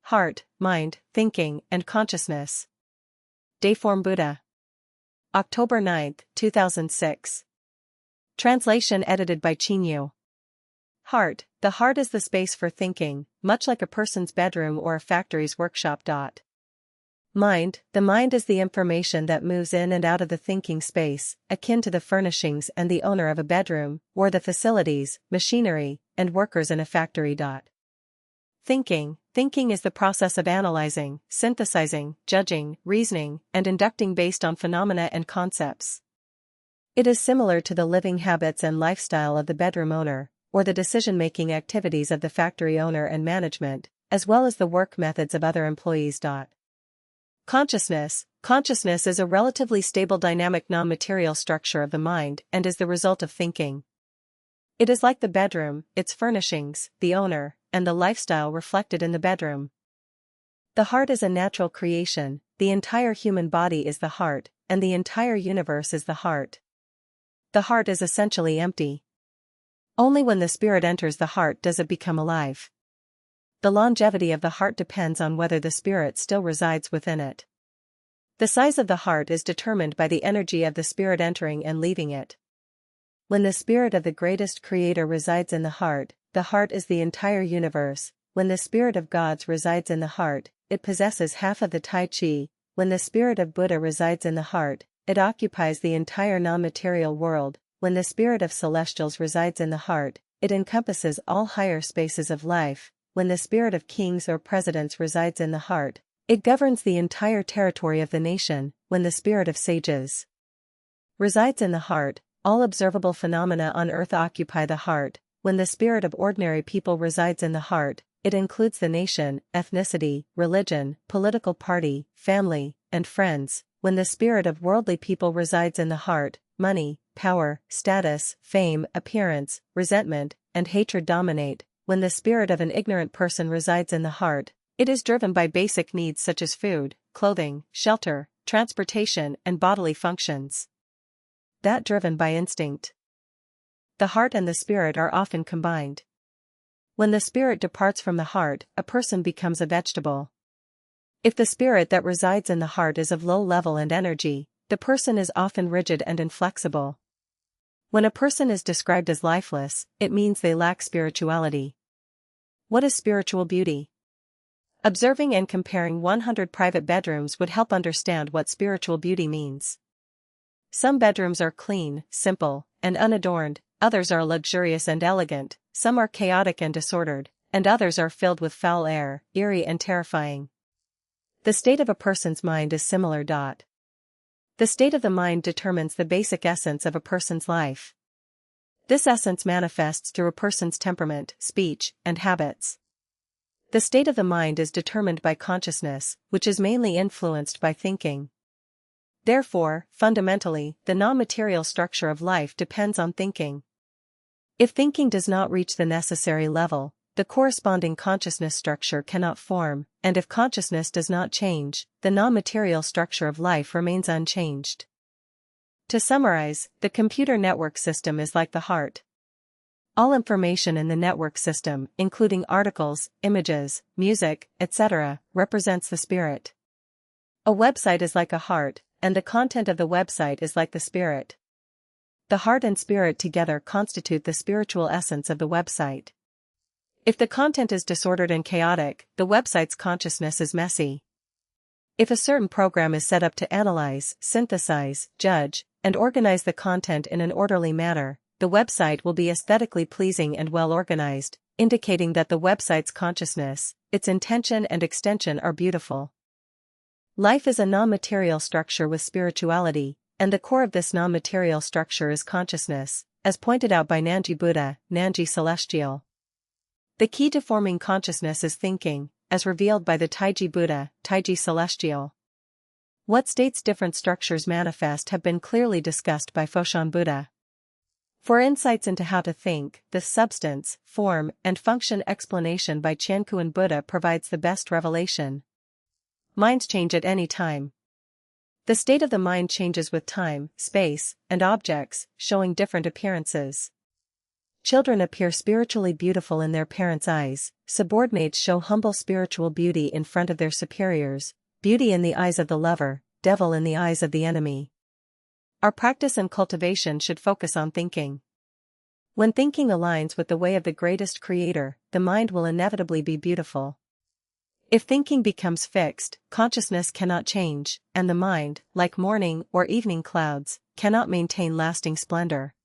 Heart, Mind, Thinking, and Consciousness. Dayform Buddha. October 9, 2006. Translation edited by Chinyu. Heart. The heart is the space for thinking, much like a person's bedroom or a factory's workshop. Mind. The mind is the information that moves in and out of the thinking space, akin to the furnishings and the owner of a bedroom, or the facilities, machinery, and workers in a factory. Thinking. Thinking is the process of analyzing, synthesizing, judging, reasoning, and inducting based on phenomena and concepts. It is similar to the living habits and lifestyle of the bedroom owner, or the decision-making activities of the factory owner and management, as well as the work methods of other employees. Consciousness. Consciousness is a relatively stable dynamic non-material structure of the mind and is the result of thinking. It is like the bedroom, its furnishings, the owner, and the lifestyle reflected in the bedroom. The heart is a natural creation, the entire human body is the heart, and the entire universe is the heart. The heart is essentially empty. Only when the spirit enters the heart does it become alive. The longevity of the heart depends on whether the spirit still resides within it. The size of the heart is determined by the energy of the spirit entering and leaving it. When the spirit of the greatest creator resides in the heart is the entire universe. When the spirit of gods resides in the heart, it possesses half of the Tai Chi. When the spirit of Buddha resides in the heart, it occupies the entire non-material world. When the spirit of celestials resides in the heart, it encompasses all higher spaces of life. When the spirit of kings or presidents resides in the heart, it governs the entire territory of the nation. When the spirit of sages resides in the heart, all observable phenomena on earth occupy the heart. When the spirit of ordinary people resides in the heart, it includes the nation, ethnicity, religion, political party, family, and friends. When the spirit of worldly people resides in the heart, money, power, status, fame, appearance, resentment, and hatred dominate. When the spirit of an ignorant person resides in the heart, it is driven by basic needs such as food, clothing, shelter, transportation, and bodily functions. That driven by instinct. The heart and the spirit are often combined. When the spirit departs from the heart, a person becomes a vegetable. If the spirit that resides in the heart is of low level and energy, the person is often rigid and inflexible. When a person is described as lifeless, it means they lack spirituality. What is spiritual beauty? Observing and comparing 100 private bedrooms would help understand what spiritual beauty means. Some bedrooms are clean, simple, and unadorned, others are luxurious and elegant, some are chaotic and disordered, and others are filled with foul air, eerie and terrifying. The state of a person's mind is similar. The state of the mind determines the basic essence of a person's life. This essence manifests through a person's temperament, speech, and habits. The state of the mind is determined by consciousness, which is mainly influenced by thinking. Therefore, fundamentally, the non-material structure of life depends on thinking. If thinking does not reach the necessary level, the corresponding consciousness structure cannot form, and if consciousness does not change, the non-material structure of life remains unchanged. To summarize, the computer network system is like the heart. All information in the network system, including articles, images, music, etc., represents the spirit. A website is like a heart, and the content of the website is like the spirit. The heart and spirit together constitute the spiritual essence of the website. If the content is disordered and chaotic, the website's consciousness is messy. If a certain program is set up to analyze, synthesize, judge, and organize the content in an orderly manner, the website will be aesthetically pleasing and well organized, indicating that the website's consciousness, its intention and extension are beautiful. Life is a non-material structure with spirituality, and the core of this non-material structure is consciousness, as pointed out by Nanji Buddha, Nanji Celestial. The key to forming consciousness is thinking, as revealed by the Taiji Buddha, Taiji Celestial. What states different structures manifest have been clearly discussed by Foshan Buddha. For insights into how to think, the substance, form, and function explanation by Chankuan Buddha provides the best revelation. Minds change at any time. The state of the mind changes with time, space, and objects, showing different appearances. Children appear spiritually beautiful in their parents' eyes, subordinates show humble spiritual beauty in front of their superiors, beauty in the eyes of the lover, devil in the eyes of the enemy. Our practice and cultivation should focus on thinking. When thinking aligns with the way of the greatest creator, the mind will inevitably be beautiful. If thinking becomes fixed, consciousness cannot change, and the mind, like morning or evening clouds, cannot maintain lasting splendor.